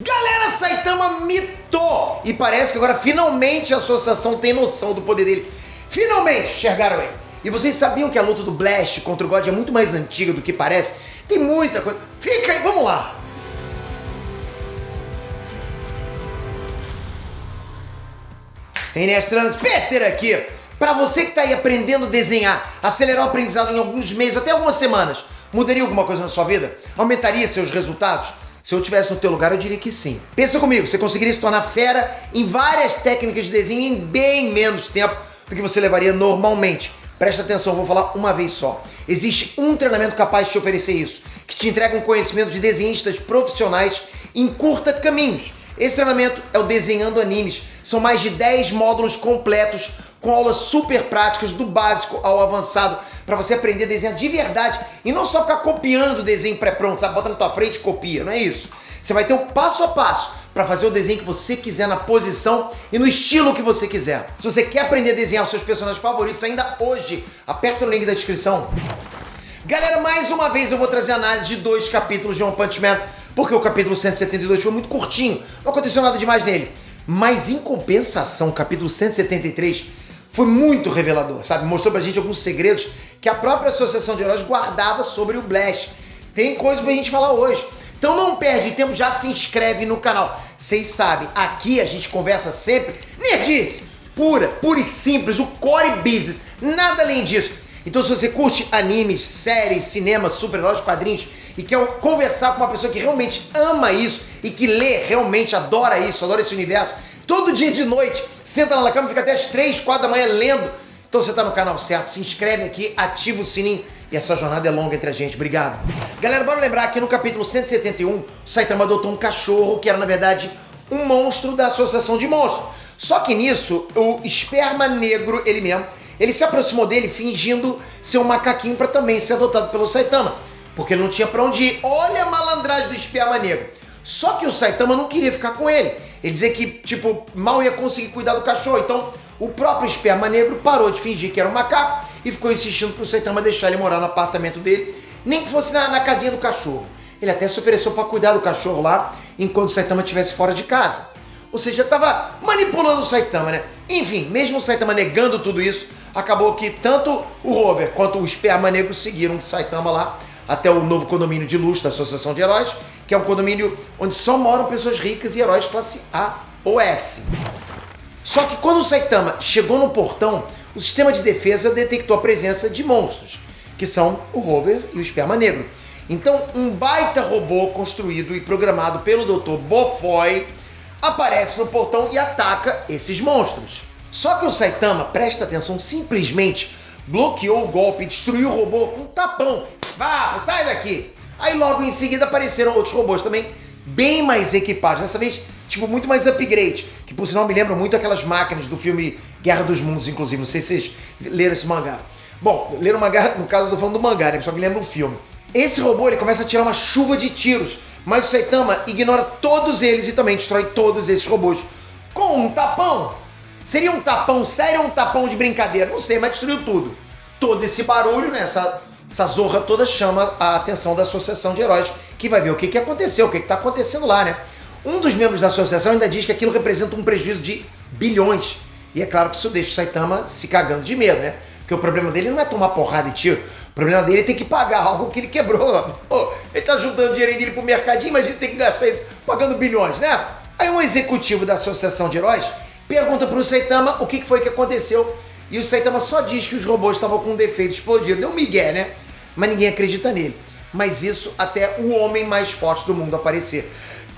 Galera, Saitama mitou! E parece que agora finalmente a associação tem noção do poder dele. Finalmente enxergaram ele. E vocês sabiam que a luta do Blast contra o God é muito mais antiga do que parece? Tem muita coisa. Fica aí, vamos lá! Inês Trans, Peter aqui! Pra você que tá aí aprendendo a desenhar, acelerar o aprendizado em alguns meses, até algumas semanas, mudaria alguma coisa na sua vida? Aumentaria seus resultados? Se eu estivesse no teu lugar, eu diria que sim. Pensa comigo, você conseguiria se tornar fera em várias técnicas de desenho em bem menos tempo do que você levaria normalmente. Presta atenção, eu vou falar uma vez só. Existe um treinamento capaz de te oferecer isso, que te entrega um conhecimento de desenhistas profissionais em curta caminhos. Esse treinamento é o Desenhando Animes. São mais de 10 módulos completos com aulas super práticas do básico ao avançado para você aprender a desenhar de verdade e não só ficar copiando o desenho pré-pronto, sabe? Bota na tua frente e copia, não é isso. Você vai ter o passo a passo para fazer o desenho que você quiser na posição e no estilo que você quiser. Se você quer aprender a desenhar os seus personagens favoritos ainda hoje, aperta o link da descrição. Galera, mais uma vez eu vou trazer análise de 2 capítulos de One Punch Man, porque o capítulo 172 foi muito curtinho, não aconteceu nada demais nele. Mas em compensação, o capítulo 173 foi muito revelador, sabe? Mostrou pra gente alguns segredos que a própria Associação de Heróis guardava sobre o Blast. Tem coisa pra gente falar hoje. Então não perde tempo, já se inscreve no canal. Vocês sabem, aqui a gente conversa sempre nerdice, pura e simples, o core business, nada além disso. Então se você curte animes, séries, cinema, super-heróis, quadrinhos e quer conversar com uma pessoa que realmente ama isso e que lê, realmente adora isso, adora esse universo, todo dia de noite, senta lá na cama e fica até as 3, 4 da manhã lendo. Então você tá no canal certo, se inscreve aqui, ativa o sininho e essa jornada é longa entre a gente. Obrigado. Galera, bora lembrar que no capítulo 171, o Saitama adotou um cachorro que era, na verdade, um monstro da Associação de Monstros. Só que nisso, o Esperma Negro, ele mesmo, ele se aproximou dele fingindo ser um macaquinho para também ser adotado pelo Saitama, porque ele não tinha pra onde ir. Olha a malandragem do Esperma Negro. Só que o Saitama não queria ficar com ele. Ele dizia que, tipo, mal ia conseguir cuidar do cachorro. Então, o próprio Esperma Negro parou de fingir que era um macaco e ficou insistindo pro Saitama deixar ele morar no apartamento dele, nem que fosse na casinha do cachorro. Ele até se ofereceu para cuidar do cachorro lá, enquanto o Saitama estivesse fora de casa. Ou seja, tava manipulando o Saitama, né? Enfim, mesmo o Saitama negando tudo isso, acabou que tanto o Rover quanto o Esperma Negro seguiram o Saitama lá até o novo condomínio de luxo da Associação de Heróis, que é um condomínio onde só moram pessoas ricas e heróis classe A ou S. Só que quando o Saitama chegou no portão, o sistema de defesa detectou a presença de monstros, que são o Rover e o Esperma Negro. Então, um baita robô construído e programado pelo Dr. Bofoy aparece no portão e ataca esses monstros. Só que o Saitama, presta atenção, simplesmente bloqueou o golpe e destruiu o robô com um tapão. Vá, sai daqui! Aí logo em seguida apareceram outros robôs também, bem mais equipados, dessa vez, tipo, muito mais upgrade, que por sinal me lembram muito aquelas máquinas do filme Guerra dos Mundos, inclusive, não sei se vocês leram esse mangá. Bom, leram o mangá, no caso eu tô falando do mangá, né, só que lembra um filme. Esse robô, ele começa a tirar uma chuva de tiros, mas o Saitama ignora todos eles e também destrói todos esses robôs com um tapão. Seria um tapão sério ou um tapão de brincadeira? Não sei, mas destruiu tudo. Todo esse barulho, né, essa zorra toda chama a atenção da Associação de Heróis, que vai ver o que aconteceu, o que tá acontecendo lá, né? Um dos membros da associação ainda diz que aquilo representa um prejuízo de bilhões. E é claro que isso deixa o Saitama se cagando de medo, né? Porque o problema dele não é tomar porrada e tiro, o problema dele é ter que pagar algo que ele quebrou. Pô, ele tá juntando dinheiro dele pro mercadinho, mas ele tem que gastar isso pagando bilhões, né? Aí um executivo da Associação de Heróis pergunta pro Saitama o que foi que aconteceu. E o Saitama só diz que os robôs estavam com um defeito, explodiram. Deu um migué, né? Mas ninguém acredita nele. Mas isso até o homem mais forte do mundo aparecer.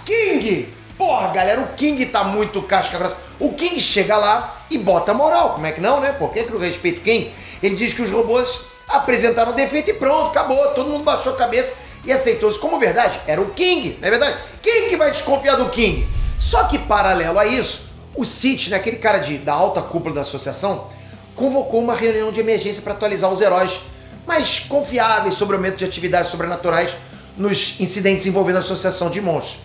King! Porra, galera, o King tá muito casca grossa. O King chega lá e bota moral. Como é que não, né? Por que eu respeito o King? Ele diz que os robôs apresentaram defeito e pronto, acabou. Todo mundo baixou a cabeça e aceitou isso como verdade. Era o King, não é verdade? Quem que vai desconfiar do King? Só que paralelo a isso, o City, né, aquele cara da alta cúpula da associação, convocou uma reunião de emergência para atualizar os heróis mais confiáveis sobre o aumento de atividades sobrenaturais nos incidentes envolvendo a Associação de Monstros.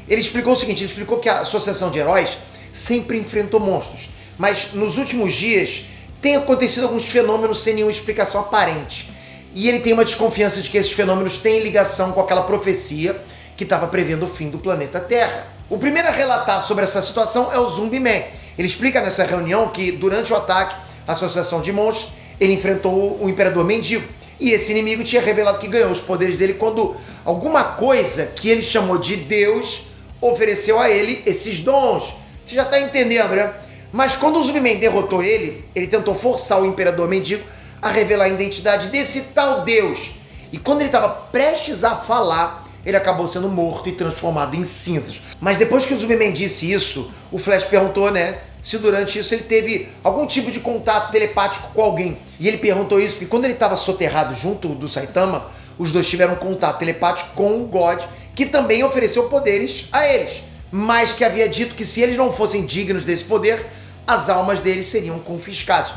Ele explicou o seguinte, ele explicou que a Associação de Heróis sempre enfrentou monstros, mas nos últimos dias tem acontecido alguns fenômenos sem nenhuma explicação aparente. E ele tem uma desconfiança de que esses fenômenos têm ligação com aquela profecia que estava prevendo o fim do planeta Terra. O primeiro a relatar sobre essa situação é o Zumbi Man. Ele explica nessa reunião que durante o ataque à Associação de Monstros, ele enfrentou o Imperador Mendigo. E esse inimigo tinha revelado que ganhou os poderes dele quando alguma coisa que ele chamou de Deus ofereceu a ele esses dons. Você já tá entendendo, né? Mas quando o Zumbi-Man derrotou ele, ele tentou forçar o Imperador Mendigo a revelar a identidade desse tal Deus. E quando ele estava prestes a falar, ele acabou sendo morto e transformado em cinzas. Mas depois que o Zumbi-Man disse isso, o Flash perguntou, né, se durante isso ele teve algum tipo de contato telepático com alguém. E ele perguntou isso porque quando ele estava soterrado junto do Saitama, os dois tiveram contato telepático com o God, que também ofereceu poderes a eles, mas que havia dito que se eles não fossem dignos desse poder, as almas deles seriam confiscadas.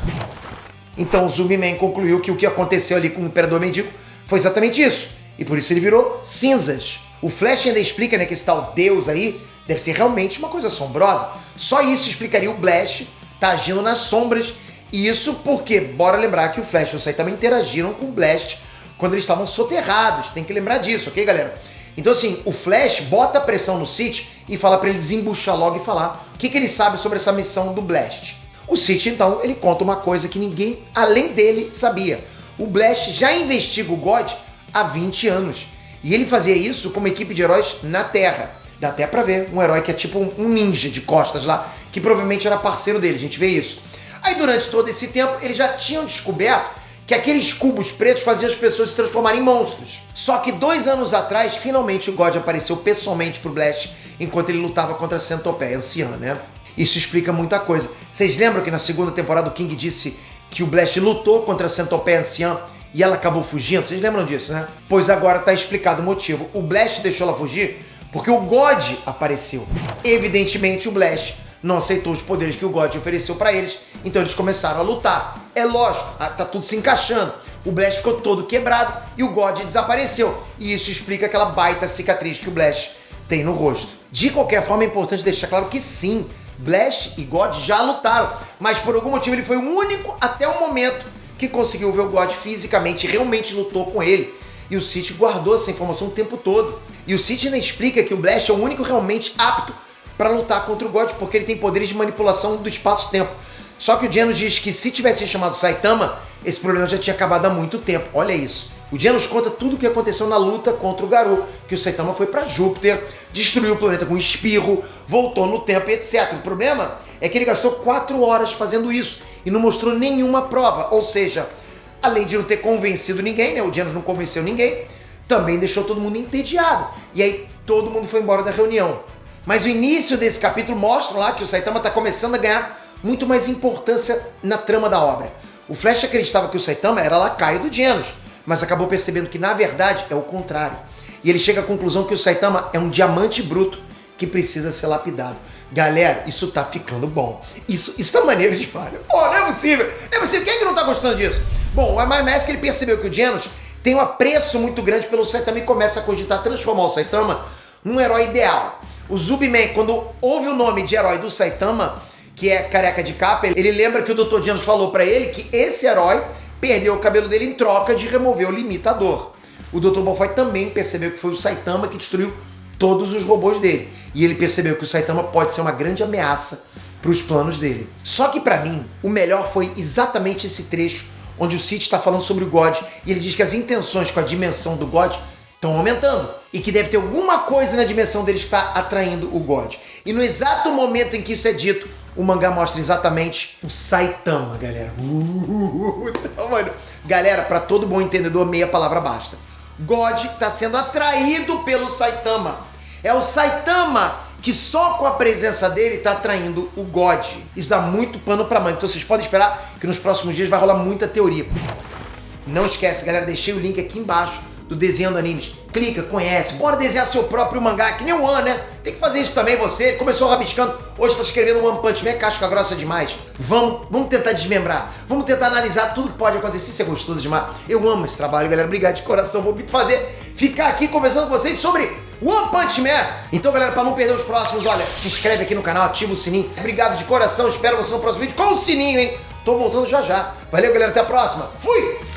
Então o Zumbi-Man concluiu que o que aconteceu ali com o Imperador Mendigo foi exatamente isso, e por isso ele virou cinzas. O Flash ainda explica, né, que esse tal Deus aí deve ser realmente uma coisa assombrosa. Só isso explicaria o Blast tá agindo nas sombras, e isso porque, bora lembrar que o Flash e o Saitama interagiram com o Blast quando eles estavam soterrados, tem que lembrar disso, ok, galera? Então assim, o Flash bota pressão no City e fala pra ele desembuchar logo e falar o que ele sabe sobre essa missão do Blast. O City, então, ele conta uma coisa que ninguém, além dele, sabia. O Blast já investiga o God há 20 anos. E ele fazia isso com uma equipe de heróis na Terra. Dá até pra ver um herói que é tipo um ninja de costas lá, que provavelmente era parceiro dele, a gente vê isso. Aí durante todo esse tempo, eles já tinham descoberto que aqueles cubos pretos faziam as pessoas se transformarem em monstros. Só que 2 anos atrás, finalmente o God apareceu pessoalmente pro Blast, enquanto ele lutava contra a Centopeia Anciã, né? Isso explica muita coisa. Vocês lembram que na segunda temporada o King disse que o Blast lutou contra a Centopeia Anciã e ela acabou fugindo? Vocês lembram disso, né? Pois agora tá explicado o motivo. O Blast deixou ela fugir porque o God apareceu. Evidentemente o Blast não aceitou os poderes que o God ofereceu pra eles, então eles começaram a lutar. É lógico, tá tudo se encaixando. O Blast ficou todo quebrado e o God desapareceu. E isso explica aquela baita cicatriz que o Blast tem no rosto. De qualquer forma, é importante deixar claro que sim, Blast e God já lutaram, mas por algum motivo ele foi o único até o momento que conseguiu ver o God fisicamente, realmente lutou com ele. E o City guardou essa informação o tempo todo. E o City ainda explica que o Blast é o único realmente apto para lutar contra o God, porque ele tem poderes de manipulação do espaço-tempo. Só que o Genos diz que se tivesse chamado Saitama, esse problema já tinha acabado há muito tempo. Olha isso. O Genos conta tudo o que aconteceu na luta contra o Garou, que o Saitama foi para Júpiter, destruiu o planeta com um espirro, voltou no tempo, etc. O problema é que ele gastou 4 horas fazendo isso e não mostrou nenhuma prova. Ou seja, além de não ter convencido ninguém, né? O Genos não convenceu ninguém, também deixou todo mundo entediado. E aí todo mundo foi embora da reunião. Mas o início desse capítulo mostra lá que o Saitama está começando a ganhar muito mais importância na trama da obra. O Flash acreditava que o Saitama era lacaio do Genos, mas acabou percebendo que na verdade é o contrário. E ele chega à conclusão que o Saitama é um diamante bruto que precisa ser lapidado. Galera, isso tá ficando bom. Isso tá maneiro demais. Pô, não é possível. Não é possível. Quem é que não tá gostando disso? Bom, o Mai Mask, ele percebeu que o Genos tem um apreço muito grande pelo Saitama e começa a cogitar transformar o Saitama num herói ideal. O Zumbi-Man, quando ouve o nome de herói do Saitama, que é careca de capa, ele lembra que o Dr. Genos falou pra ele que esse herói perdeu o cabelo dele em troca de remover o limitador. O Dr. Malfoy também percebeu que foi o Saitama que destruiu todos os robôs dele. E ele percebeu que o Saitama pode ser uma grande ameaça para os planos dele. Só que pra mim, o melhor foi exatamente esse trecho onde o City está falando sobre o God e ele diz que as intenções com a dimensão do God estão aumentando e que deve ter alguma coisa na dimensão deles que está atraindo o God. E no exato momento em que isso é dito, o mangá mostra exatamente o Saitama, galera. Mano. Galera, para todo bom entendedor, meia palavra basta. God está sendo atraído pelo Saitama. É o Saitama que só com a presença dele está atraindo o God. Isso dá muito pano para manga. Então vocês podem esperar que nos próximos dias vai rolar muita teoria. Não esquece, galera, deixei o link aqui embaixo do Desenhando Animes. Clica, conhece, bora desenhar seu próprio mangá, que nem o One, né? Tem que fazer isso também você. Ele começou rabiscando, hoje tá escrevendo One Punch Man, casca grossa demais. Vamos tentar desmembrar, vamos tentar analisar tudo que pode acontecer. Isso é gostoso demais. Eu amo esse trabalho, galera. Obrigado de coração. Vou ficar aqui conversando com vocês sobre One Punch Man. Então, galera, pra não perder os próximos, olha, se inscreve aqui no canal, ativa o sininho. Obrigado de coração, espero você no próximo vídeo com o sininho, hein? Tô voltando já já. Valeu, galera, até a próxima. Fui!